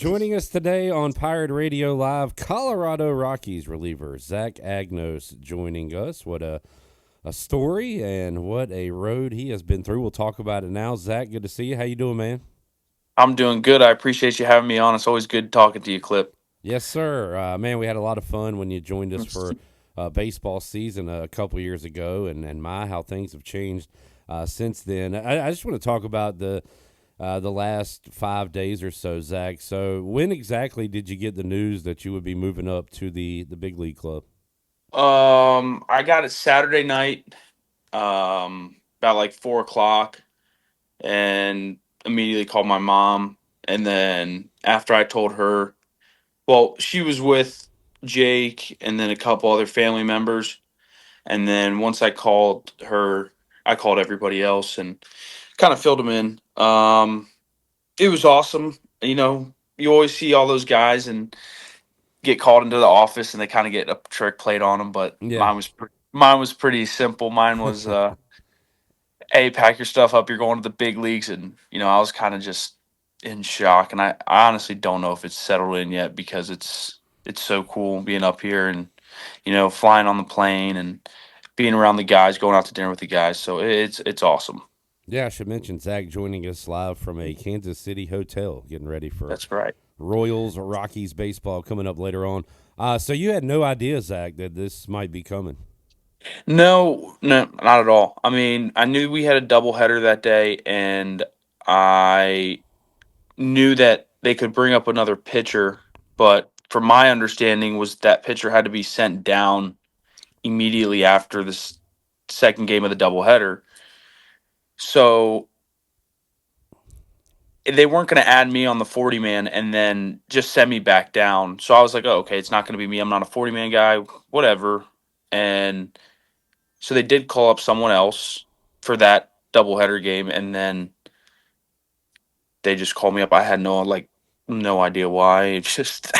Joining us today on Pirate Radio Live, Colorado Rockies reliever Zach Agnos joining us. What a story and what a road he has been through. We'll talk about it now. Zach, good to see you. How you doing, man? I'm doing good. I appreciate you having me on. It's always good talking to you, Clip. Yes, sir. Man, we had a lot of fun when you joined us for baseball season a couple years ago, and how things have changed since then. I just want to talk about the last 5 days or so, Zach. So, when exactly did you get the news that you would be moving up to the big league club? I got it Saturday night, about like 4 o'clock, and immediately called my mom. And then after I told her, well, she was with Jake and then a couple other family members. And then once I called her, I called everybody else and kind of filled them in. It was awesome. You always see all those guys and get called into the office and they kind of get a trick played on them. But Yeah. mine was pretty simple. Mine was, hey, pack your stuff up. You're going to the big leagues, and I was kind of just in shock, and I honestly don't know if it's settled in yet because it's so cool being up here and flying on the plane and being around the guys, going out to dinner with the guys. So it's awesome. Yeah, I should mention Zach joining us live from a Kansas City hotel, getting ready for That's right. Royals or Rockies baseball coming up later on. So you had no idea, Zach, that this might be coming. No, no, not at all. I mean, I knew we had a doubleheader that day, and I knew that they could bring up another pitcher, but from my understanding was that pitcher had to be sent down immediately after this second game of the doubleheader. So they weren't going to add me on the 40 man and then just send me back down. So I was like, oh, okay, it's not going to be me. I'm not a 40 man guy, whatever. And so they did call up someone else for that doubleheader game, and then they just called me up. I had no idea why. It's just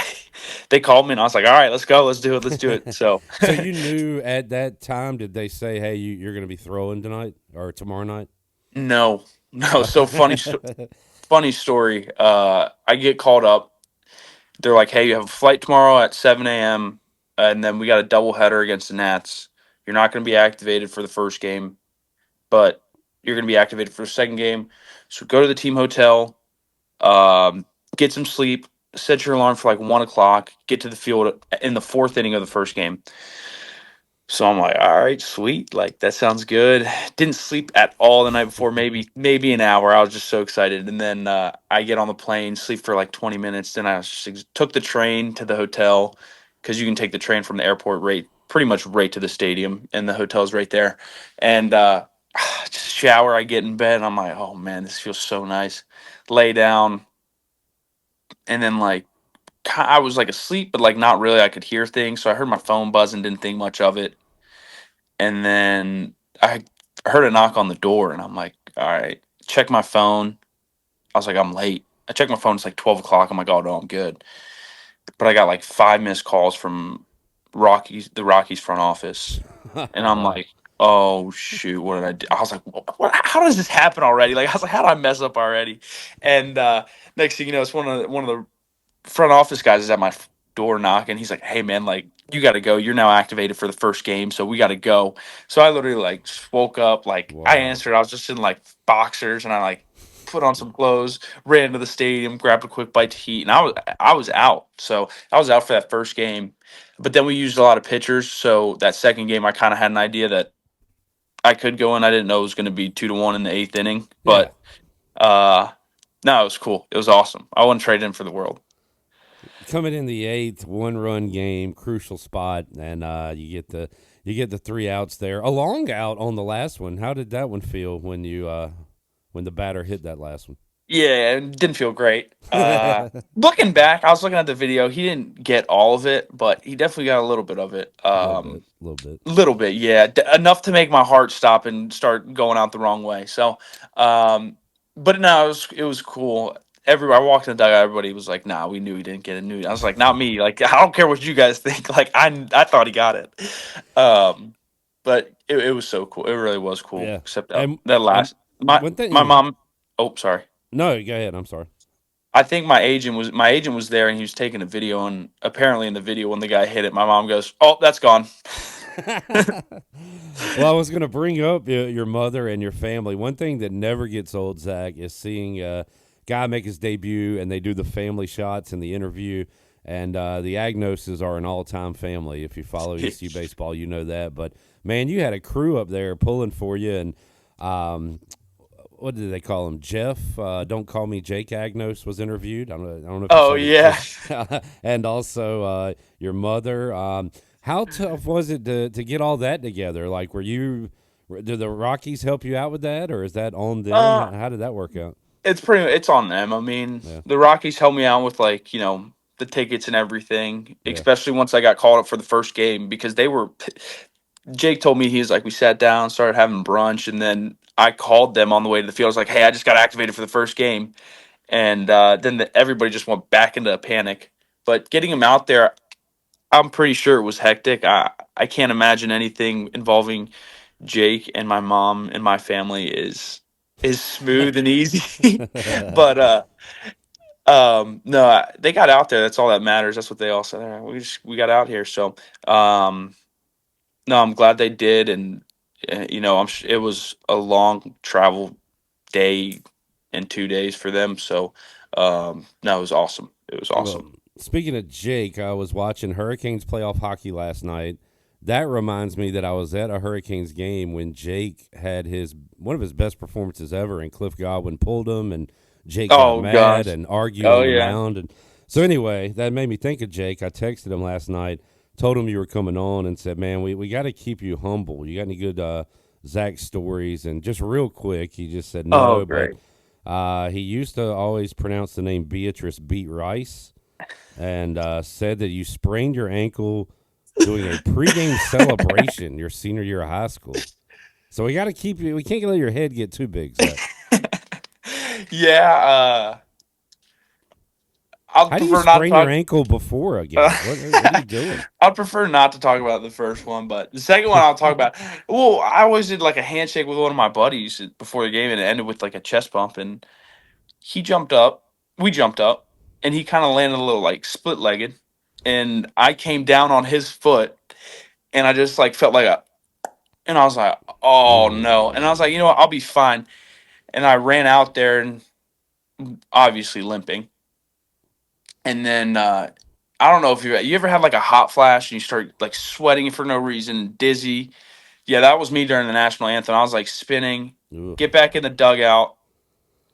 they called me and I was like, all right, let's go, let's do it. So So you knew at that time, did they say, hey, you're going to be throwing tonight or tomorrow night? no, no. So funny story. I get called up. They're like, hey, you have a flight tomorrow at 7 a.m. And then we got a doubleheader against the Nats. You're not going to be activated for the first game, but you're going to be activated for the second game. So go to the team hotel, um, get some sleep, set your alarm for like 1 o'clock, get to the field in the fourth inning of the first game. So I'm like, all right, sweet. Like that sounds good. Didn't sleep at all the night before, maybe an hour. I was just so excited. And then I get on the plane, sleep for like 20 minutes. Then took the train to the hotel because you can take the train from the airport pretty much right to the stadium, and the hotel's right there. And just shower, I get in bed, and I'm like, oh man, this feels so nice. Lay down, and then I was like asleep, but like not really. I could hear things, so I heard my phone buzzing, didn't think much of it, and then I heard a knock on the door, and I'm like, all right, check my phone. I was like, I'm late. I checked my phone. It's like 12 o'clock. I'm like, oh no, I'm good. But I got like five missed calls from the Rockies front office, and I'm Wow. like, oh shoot, what did I do? I was like, what? How does this happen already? Like, I was like, how did I mess up already? And next thing you know, it's one of the front office guys is at my door knocking. He's like, "Hey man, like you got to go. You're now activated for the first game, so we got to go." So I literally like woke up, like I Wow. answered. I was just in like boxers, and I like put on some clothes, ran to the stadium, grabbed a quick bite to eat, and I was out. So I was out for that first game, but then we used a lot of pitchers. So that second game, I kind of had an idea that I could go in. I didn't know it was going to be 2-1 in the eighth inning, Yeah. but uh, no, it was cool. It was awesome. I wouldn't trade it in for the world. Coming in the eighth, 1 run game, crucial spot, and you get the 3 outs there. A long out on the last one. How did that one feel when the batter hit that last one? Yeah, it didn't feel great. Looking back, I was looking at the video. He didn't get all of it, but he definitely got a little bit of it. A little bit, a little bit. Little bit, yeah, enough to make my heart stop and start going out the wrong way. So, um, but no, it was cool. Everybody, I walked in the dugout. Everybody was like, "Nah, we knew he didn't get a new." I was like, "Not me. Like, I don't care what you guys think. Like, I thought he got it." Um, but it was so cool. It really was cool. Yeah, Except and that and last, my one my thing. mom. Oh, sorry. No, go ahead. I'm sorry. I think my agent was there, and he was taking a video, and apparently in the video when the guy hit it, my mom goes, "Oh, that's gone." Well, I was going to bring up your mother and your family. One thing that never gets old, Zach, is seeing a guy make his debut and they do the family shots in the interview. And the Agnoses are an all-time family. If you follow ECU baseball, you know that. But man, you had a crew up there pulling for you, and what did they call him? Jeff, don't call me Jake Agnos was interviewed. I don't know if you Oh saw yeah. the and also your mother. How tough was it to get all that together? Like, did the Rockies help you out with that, or is that on them? Uh, How did that work out? it's on them. I mean, Yeah, the Rockies helped me out with the tickets and everything, yeah. especially once I got called up for the first game because they were. Jake told me he was like, we sat down, started having brunch, and then I called them on the way to the field. I was like, hey, I just got activated for the first game, and then everybody just went back into a panic. But getting him out there, I'm pretty sure it was hectic. I can't imagine anything involving Jake and my mom and my family is smooth and easy. But no, they got out there. That's all that matters. That's what they all said. "All right, we got out here." So um, no, I'm glad they did, and it was a long travel day and 2 days for them. So no, it was awesome. It was Well, awesome. speaking of Jake, I was watching Hurricanes playoff hockey last night. That reminds me that I was at a Hurricanes game when Jake had his one of his best performances ever, and Cliff Godwin pulled him, and Jake got Oh mad gosh. and argued Oh on the yeah. mound. And so anyway, that made me think of Jake. I texted him last night, told him you were coming on, and said, "Man, we got to keep you humble. You got any good Zach stories?" And just real quick, he just said Oh no, but great. he used to always pronounce the name Beatrice Beat Rice, and said that you sprained your ankle doing a pregame celebration your senior year of high school. So we got to keep you. We can't let your head get too big, Zach. Yeah. I'd How do you prefer not to sprain your talk. ankle before a game? What are you doing? I'd prefer not to talk about the first one, but the second one I'll talk about. Well, I always did like a handshake with one of my buddies before the game, and it ended with like a chest bump. And he jumped up, we jumped up, and he kind of landed a little like split legged, and I came down on his foot, and I just like felt like and I was like, oh no, and I was Ooh. like, you know what, I'll be fine, and I ran out there and obviously limping. And then I don't know if you ever had like a hot flash and you start like sweating for no reason, dizzy. Yeah, that was me during the national anthem. I was like spinning, Ooh. get back in the dugout,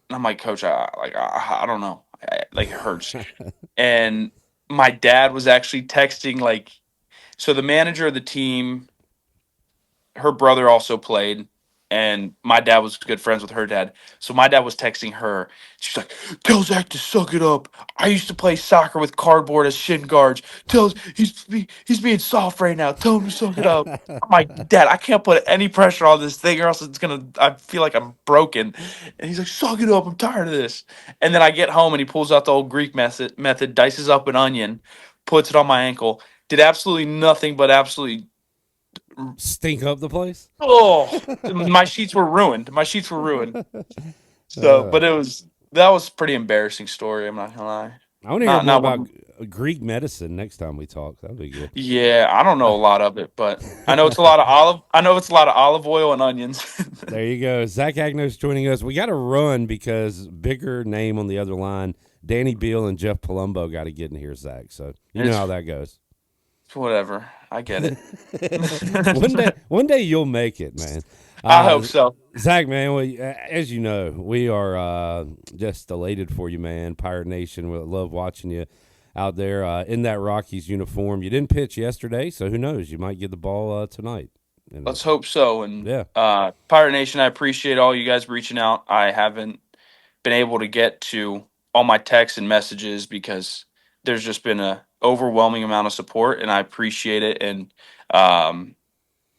and I'm like, Coach, I don't know, like it hurts. And my dad was actually texting like, so the manager of the team, her brother also played, and my dad was good friends with her dad. So my dad was texting her. She's like, "Tell Zach to suck it up. I used to play soccer with cardboard as shin guards. He's being soft right now. Tell him to suck it up." I'm like, "Dad, I can't put any pressure on this thing, or else it's gonna. I feel like I'm broken." And he's like, "Suck it up. I'm tired of this." And then I get home and he pulls out the old Greek method, dices up an onion, puts it on my ankle. Did absolutely nothing but absolutely. Stink up the place. Oh, my sheets were ruined. My sheets were ruined. So, Uh, but that was a pretty embarrassing story. I'm not gonna lie. I want to hear Not more not about one. Greek medicine next time we talk. That'd be good. Yeah, I don't know Uh, a lot of it, but I know it's a lot of olive. I know it's a lot of olive oil and onions. there you go. Zach Agnos joining us. We got to run because bigger name on the other line. Danny Beal and Jeff Palumbo got to get in here, Zach. So you know It's how that goes. whatever. I get it. one day you'll make it, man. I hope so. Zach, man, as you know, we are just elated for you, man. Pirate Nation, we love watching you out there in that Rockies uniform. You didn't pitch yesterday, so who knows? You might get the ball tonight. And Let's hope so. And yeah, Pirate Nation, I appreciate all you guys reaching out. I haven't been able to get to all my texts and messages because there's just been a overwhelming amount of support, and I appreciate it. And um,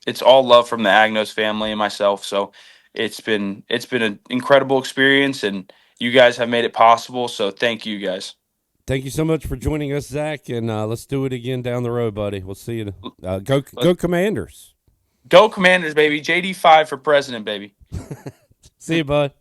it's all love from the Agnos family and myself. So it's been an incredible experience, and you guys have made it possible. So thank you guys. thank you so much for joining us, Zach, and let's do it again down the road, buddy. We'll see you. Let's Go Commanders. go Commanders, baby. JD5 for president, baby. See you, bud.